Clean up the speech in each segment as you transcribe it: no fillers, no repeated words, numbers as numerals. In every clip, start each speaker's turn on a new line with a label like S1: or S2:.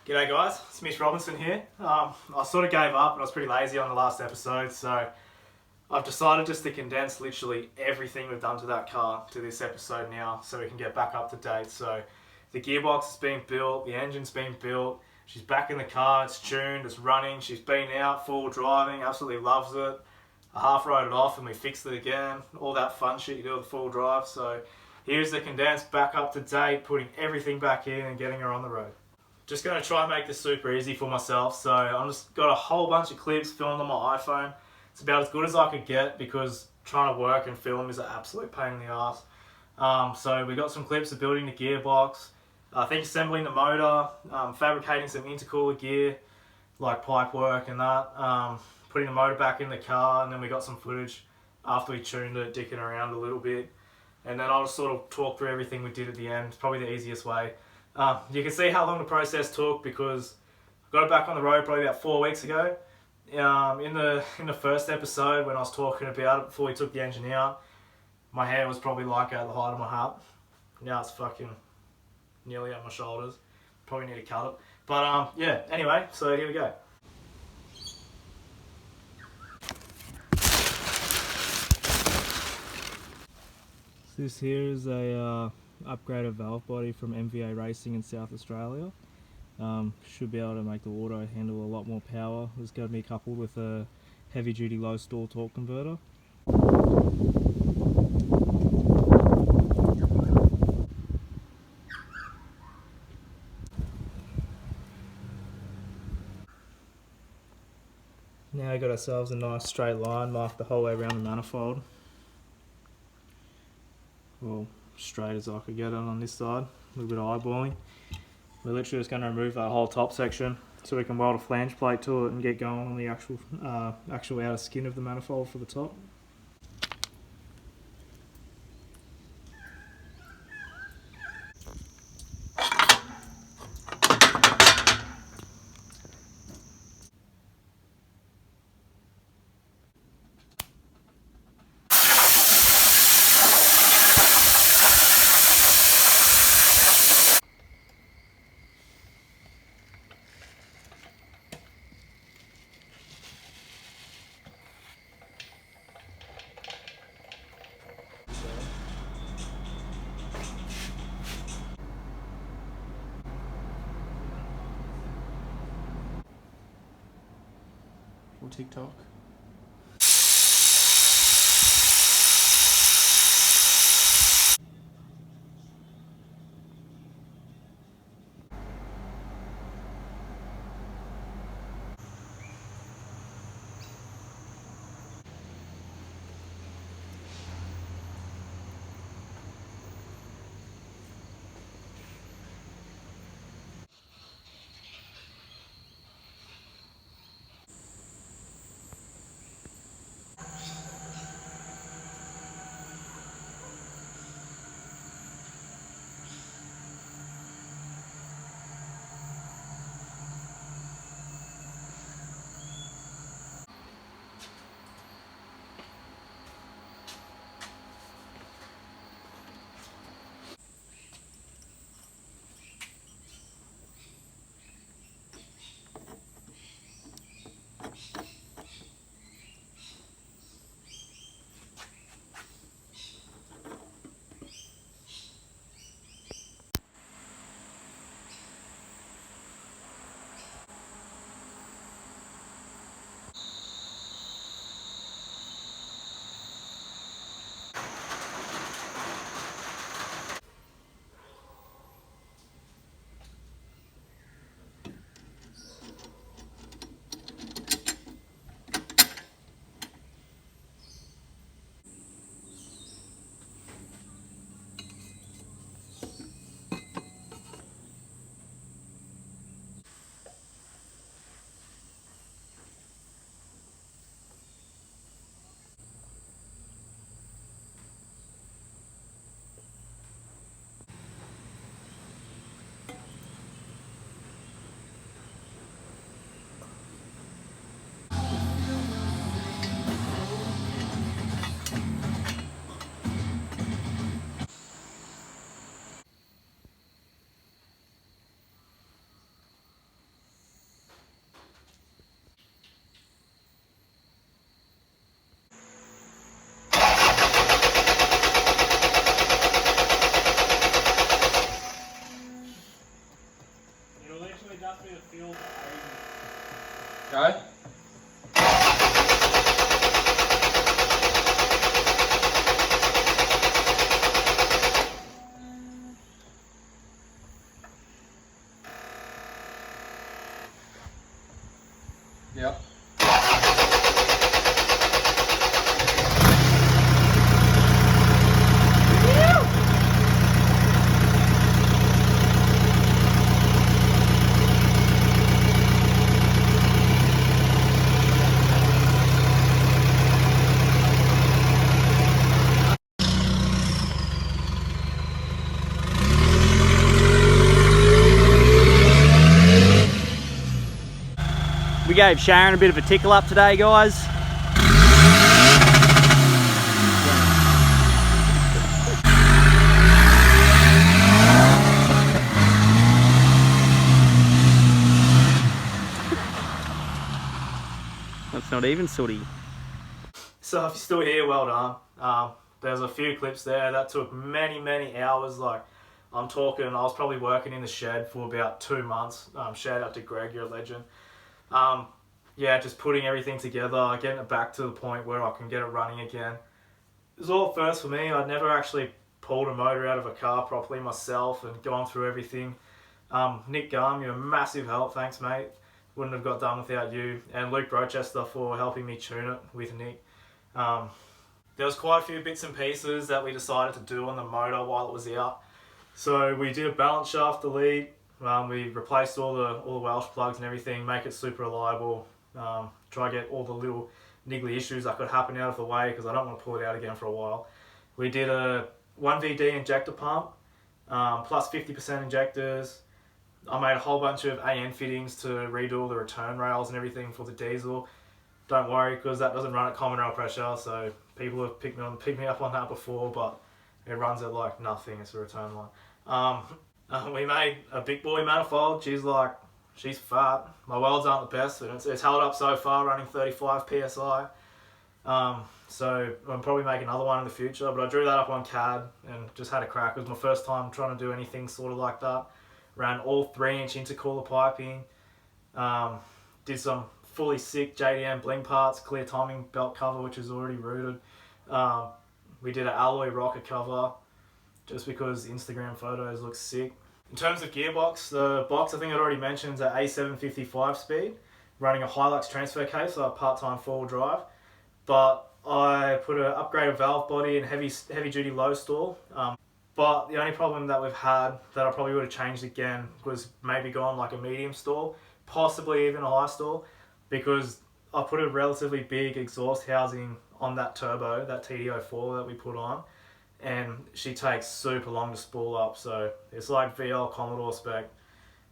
S1: G'day guys, it's Mitch Robinson here. I sort of gave up and I was pretty lazy on the last episode, so I've decided just to condense literally everything we've done to that car to this episode now so we can get back up to date. So the gearbox is being built, the engine's been built, she's back in the car, it's tuned, it's running, she's been out, full driving, absolutely loves it. I half rode it off and we fixed it again, all that fun shit you do with full drive. So here's the condensed, back up to date, putting everything back in and getting her on the road. Just going to try and make this super easy for myself, so I'm just got a whole bunch of clips filmed on my iPhone. It's about as good as I could get because trying to work and film is an absolute pain in the ass. So we got some clips of building the gearbox, I think assembling the motor, fabricating some intercooler gear like pipe work and that, putting the motor back in the car, and then we got some footage after we tuned it, dicking around a little bit, and then I'll just sort of talk through everything we did at the end. It's probably the easiest way. You can see how long the process took because I got it back on the road probably about 4 weeks ago. In the first episode when I was talking about it before we took the engine out, my hair was probably like at the height of my hat. Now it's fucking nearly at my shoulders. Probably need to cut it. But yeah, anyway, so here we go. This here is a upgraded valve body from MVA Racing in South Australia. Should be able to make the auto handle a lot more power. It's going to be coupled with a heavy duty low stall torque converter. Now we've got ourselves a nice straight line marked the whole way around the manifold. Well, straight as I could get it on this side, a little bit of eyeballing. We're literally just going to remove that whole top section so we can weld a flange plate to it and get going on the actual outer skin of the manifold for the top. Or TikTok. asked me to feel the
S2: Go. Yep.
S3: We gave Sharon a bit of a tickle up today, guys. That's not even sooty.
S1: So if you're still here, well done. There's a few clips there that took many hours. Like, I'm talking, I was probably working in the shed for about 2 months. Shout out to Greg, you're a legend. Yeah, just putting everything together, getting it back to the point where I can get it running again. It was all first for me. I'd never actually pulled a motor out of a car properly myself and gone through everything. Nick Gum, you're a massive help, thanks mate. Wouldn't have got done without you. And Luke Rochester for helping me tune it with Nick. There was quite a few bits and pieces that we decided to do on the motor while it was out. So we did a balance shaft delete. We replaced all the Welsh plugs and everything, make it super reliable. Try to get all the little niggly issues that could happen out of the way because I don't want to pull it out again for a while. We did a 1VD injector pump, plus 50% injectors. I made a whole bunch of AN fittings to redo all the return rails and everything for the diesel. Don't worry, because that doesn't run at common rail pressure, so people have picked me up on that before, but it runs at like nothing. It's a return line. We made a big boy manifold. She's fat. My welds aren't the best, and it's held up so far, running 35 psi. So I'm probably making another one in the future, but I drew that up on CAD and just had a crack. It was my first time trying to do anything sort of like that. Ran all 3-inch intercooler piping. Did some fully sick JDM bling parts, clear timing belt cover, which is already rooted. We did an alloy rocker cover just because Instagram photos look sick. In terms of gearbox, the box I think I'd already mentioned is an A755 speed, running a Hilux transfer case, so a part-time four-wheel drive. But I put an upgraded valve body and heavy duty low stall. But the only problem that we've had that I probably would have changed again was maybe gone like a medium stall, possibly even a high stall, because I put a relatively big exhaust housing on that turbo, that TD04 that we put on, and she takes super long to spool up, so it's like VL Commodore spec,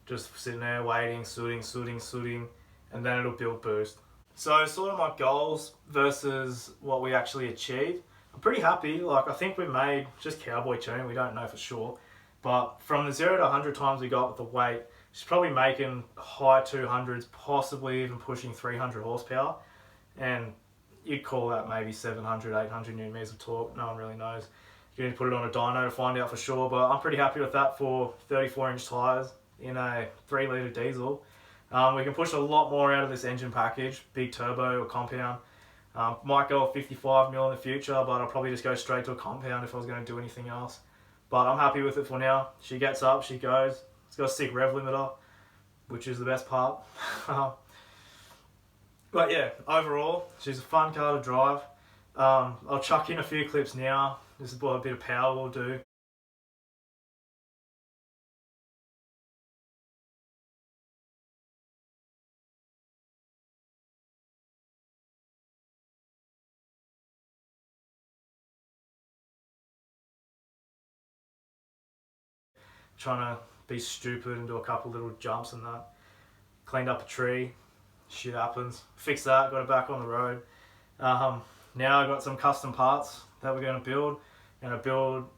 S1: just sitting there waiting, sooting, and then it'll build boost. So sort of my goals versus what we actually achieved. I'm pretty happy. Like, I think we made just cowboy tune, we don't know for sure, but from the 0 to 100 times we got with the weight, she's probably making high 200s, possibly even pushing 300 horsepower, and you'd call that maybe 700, 800 newton meters of torque. No one really knows. You need to put it on a dyno to find out for sure, but I'm pretty happy with that for 34-inch tyres in a 3-litre diesel. We can push a lot more out of this engine package, big turbo or compound. Might go a 55mm in the future, but I'll probably just go straight to a compound if I was going to do anything else. But I'm happy with it for now. She gets up, she goes. It's got a sick rev limiter, which is the best part. But yeah, overall, she's a fun car to drive. I'll chuck in a few clips now. This is what a bit of power will do. Trying to be stupid and do a couple little jumps and that. Cleaned up a tree. Shit happens. Fixed that, got it back on the road. Now I've got some custom parts that we're going to build. I'm going to build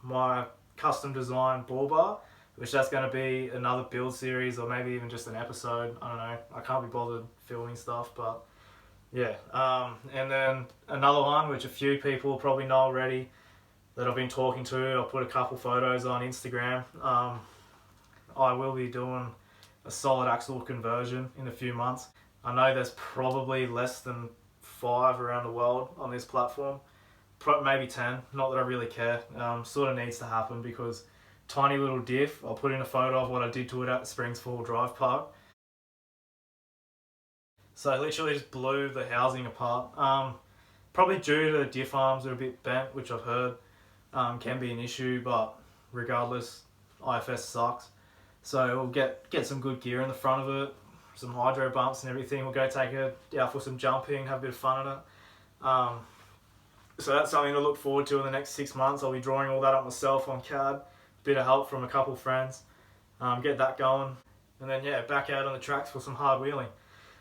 S1: my custom design ball bar, which that's going to be another build series or maybe even just an episode. I don't know. I can't be bothered filming stuff, but yeah. And then another one, which a few people probably know already, that I've been talking to. I'll put a couple photos on Instagram. I will be doing a solid axle conversion in a few months. I know there's probably less than 5 around the world on this platform, maybe 10, not that I really care. Sort of needs to happen because tiny little diff. I'll put in a photo of what I did to it at Springs 4 Drive Park. So I literally just blew the housing apart. Probably due to the diff arms are a bit bent, which I've heard can be an issue, but regardless, IFS sucks. So we'll get some good gear in the front of it, some hydro bumps and everything. We'll go take it out for some jumping, have a bit of fun in it. So that's something to look forward to in the next 6 months. I'll be drawing all that up myself on CAD, a bit of help from a couple of friends, get that going, and then yeah, back out on the tracks for some hard wheeling.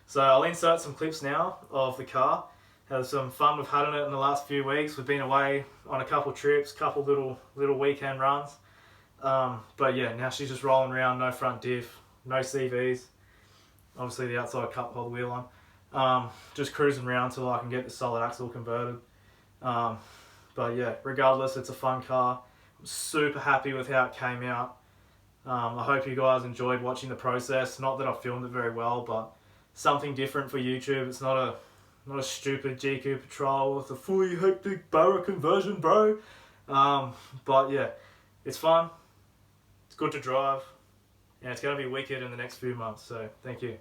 S1: So I'll insert some clips now of the car. Had some fun we've had in it in the last few weeks. We've been away on a couple trips, couple little weekend runs. But yeah, now she's just rolling around, no front diff, no CVs. Obviously the outside cup hold the wheel on. Just cruising around till I can get the solid axle converted. But yeah, regardless, it's a fun car. I'm super happy with how it came out. I hope you guys enjoyed watching the process. Not that I filmed it very well, but something different for YouTube. It's not a stupid GQ Patrol with a fully hectic barra conversion, bro. But yeah, it's fun. It's good to drive, and it's going to be wicked in the next few months. So thank you.